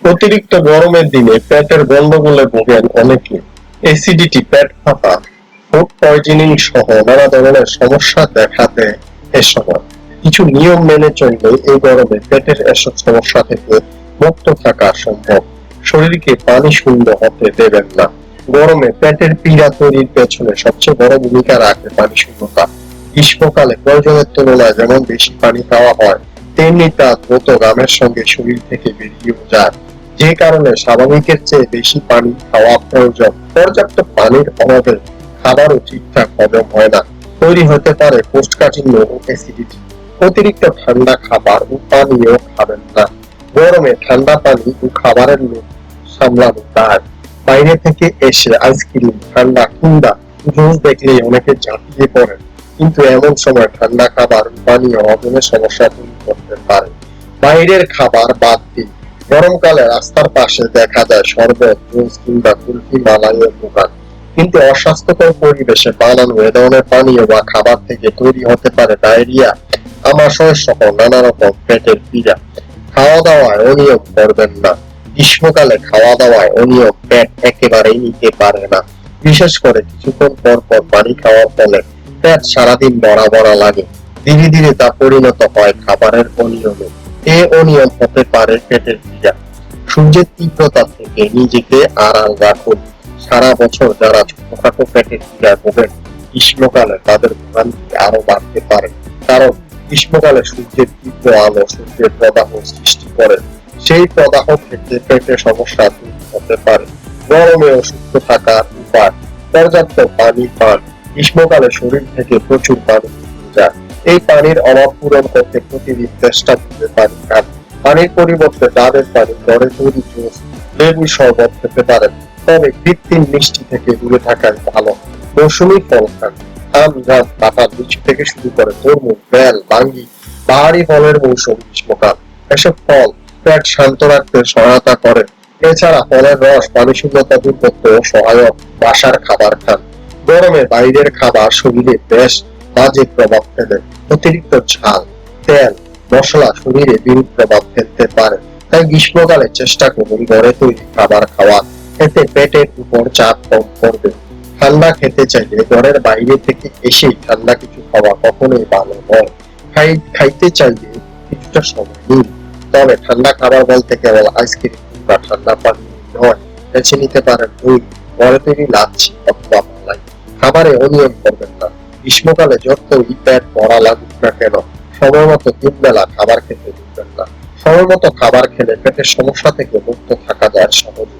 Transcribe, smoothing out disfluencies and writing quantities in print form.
অতিরিক্ত গরমের দিনে পেটের গন্ডগোলে ভোগেন অনেকে। অ্যাসিডিটি, পেট ফাঁপা, ফুড পয়জনিং সহ নানা ধরনের সমস্যা দেখা দেয় এ সময়। কিছু নিয়ম মেনে চললে এই গরমে পেটের এসব সমস্যা থেকে মুক্ত থাকা সম্ভব। শরীরকে পানি শূন্য হতে দেবেন না। গরমে পেটের পীড়া তৈরির পেছনে সবচেয়ে বড় ভূমিকা রাখে পানি শূন্যতা। গ্রীষ্মকালে প্রয়োজনের তুলনায় যেমন বেশি পানি খাওয়া হয়, তেমনি তা দ্রুত ঘামের সঙ্গে শরীর থেকে বেরিয়েও যায়, যে কারণে স্বাভাবিকের চেয়ে বেশি পানি খাওয়া প্রয়োজন। পর্যাপ্ত পানির অভাবে খাবারও ঠিকঠাক হজম হয় না, তৈরি হতে পারে কোষ্ঠকাঠিন্য ও অ্যাসিডিটি। অতিরিক্ত ঠান্ডা খাবার ও পানীয় খাবেন না। গরমে ঠান্ডা পানি ও খাবারের লোভ সামলানো দায়। বাইরে থেকে এসে আইসক্রিম, ঠান্ডা কিংবা জুস দেখলেই অনেকে ঝাঁপিয়ে পড়েন, কিন্তু এমন সময় ঠান্ডা খাবার ও পানীয় হজমের সমস্যা তৈরি করতে পারে। বাইরের খাবার বাদ দিন। গরমকালে রাস্তার পাশে দেখা যায় শরবত, জুস কিংবা কুলফি মালাইয়ের দোকান, কিন্তু অস্বাস্থ্যকর পরিবেশে বানানো এ ধরনের পানীয় বা খাবার থেকে তৈরি হতে পারে ডায়রিয়া, আমাশয় সহ নানা রকম পেটের পীড়া। খাওয়া দাওয়ায় অনিয়ম করবেন না। গ্রীষ্মকালে খাওয়া দাওয়ায় অনিয়ম পেট একেবারেই নিতে পারে না। বিশেষ করে কিছুক্ষণ পর পর পানি খাওয়ার ফলে পেট সারাদিন ভরা ভরা লাগে। ধীরে ধীরে তা পরিণত হয় খাবারের অনিয়মে। এ অনিয়ম হতে পারে পেটের পীড়া। সূর্যের তীব্রতা থেকে নিজেকে আড়াল রাখুন। সারা বছর যারা ছোটখাটো পেটের পীড়ায় ভোগেন, গ্রীষ্মকালে তাদের ভোগান্তি আরো বাড়তে পারে। কারণ গ্রীষ্মকালে সূর্যের তীব্র আলো সূর্যের প্রদাহ সৃষ্টি করে। সেই প্রদাহ থেকে পেটের সমস্যা তৈরি হতে পারে। গরমে অসুস্থ থাকার উপায়: পর্যাপ্ত পানি পান। গ্রীষ্মকালে শরীর থেকে প্রচুর পানি বেরিয়ে যায়। এই পানির অভাব পূরণ করতে প্রতিদিন চেষ্টা করতে পানি খান। পানির পরিবর্তে ডাবের পানি, ঘরে তৈরি জুস, লেবুর শরবত খেতে পারেন, তবে কৃত্রিম মিষ্টি থেকে দূরে থাকাই ভালো। মৌসুমী ফল খান। আম, জাম, কাঁঠাল, লিচু থেকে শুরু করে তরমুজ, বেল, বাঙ্গি, পাহাড়ি ফলের মৌসুম গ্রীষ্মকাল। এসব ফল পেট শান্ত রাখতে সহায়তা করে। এছাড়া ফলের রস পানি শূন্যতা দূর করতেও সহায়ক। বাসার খাবার খান। গরমে বাইরের খাবার শরীরে বেশ বাজে প্রভাব ফেলে। অতিরিক্ত ঝাল, তেল, মশলা শরীরে বিরূপ প্রভাব ফেলতে পারে। তাই গ্রীষ্মকালে চেষ্টা করুন ঘরে তৈরি খাবার খাওয়ার। এতে পেটের উপর চাপ কম করবে। ঠান্ডা খেতে চাইলে ঘরের বাইরে থেকে এসেই ঠান্ডা কিছু খাওয়া কখনোই ভালো নয়। খাইতে চাইলে কিছুটা সময় নিন। তবে ঠান্ডা খাবার বলতে কেবল আইসক্রিম কিংবা ঠান্ডা পানি নয়। বেছে নিতে পারেন দই, ঘরে তৈরি লাচ্ছি অথবা মালাই। খাবারে অনিয়ম করবেন না। গ্রীষ্মকালে যতই পেট ভরা লাগুক না কেন, সময় মতো 3 বেলা খাবার খেতে দিবেন না। সময় মতো খাবার খেলে পেটের সমস্যা থেকে মুক্ত থাকা যায় সহজে।